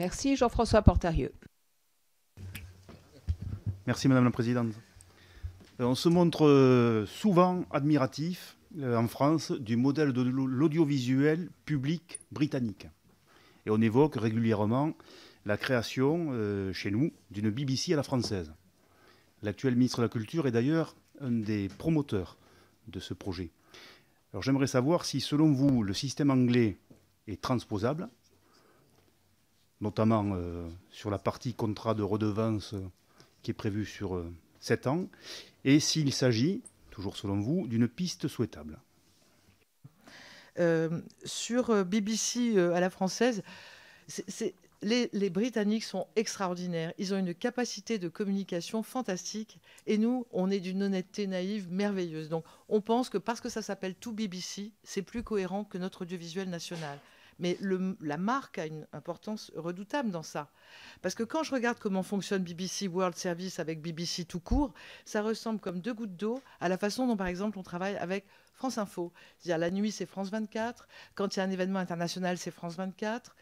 Merci Jean-François Portarieux. Merci Madame la Présidente. On se montre souvent admiratif en France du modèle de l'audiovisuel public britannique. Et on évoque régulièrement la création chez nous d'une BBC à la française. L'actuel ministre de la Culture est d'ailleurs un des promoteurs de ce projet. Alors j'aimerais savoir si, selon vous, le système anglais est transposable, notamment sur la partie contrat de redevance qui est prévue sur 7 ans, et s'il s'agit, toujours selon vous, d'une piste souhaitable. Sur BBC à la française, les Britanniques sont extraordinaires. Ils ont une capacité de communication fantastique. Et nous, on est d'une honnêteté naïve merveilleuse. Donc, on pense que parce que ça s'appelle tout BBC, c'est plus cohérent que notre audiovisuel national. Mais la marque a une importance redoutable dans ça. Parce que quand je regarde comment fonctionne BBC World Service avec BBC tout court, ça ressemble comme deux gouttes d'eau à la façon dont, par exemple, on travaille avec France Info. C'est-à-dire la nuit, c'est France 24. Quand il y a un événement international, c'est France 24.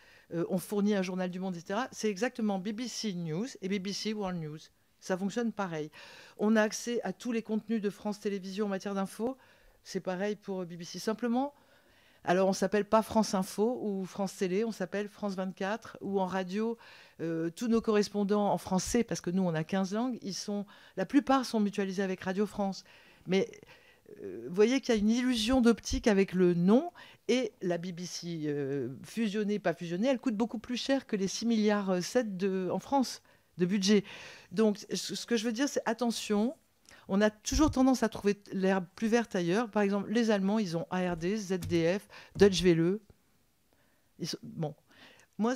On fournit un journal du monde, etc. C'est exactement BBC News et BBC World News. Ça fonctionne pareil. On a accès à tous les contenus de France Télévisions en matière d'info. C'est pareil pour BBC. Simplement, alors on ne s'appelle pas France Info ou France Télé, on s'appelle France 24. Ou en radio, tous nos correspondants en français, parce que nous, on a 15 langues, la plupart sont mutualisés avec Radio France. Mais vous voyez qu'il y a une illusion d'optique avec le nom. Et la BBC, fusionnée, pas fusionnée, elle coûte beaucoup plus cher que les 6,7 milliards en France de budget. Donc, ce que je veux dire, c'est attention, on a toujours tendance à trouver l'herbe plus verte ailleurs. Par exemple, les Allemands, ils ont ARD, ZDF, Deutsche Welle. Bon, moi...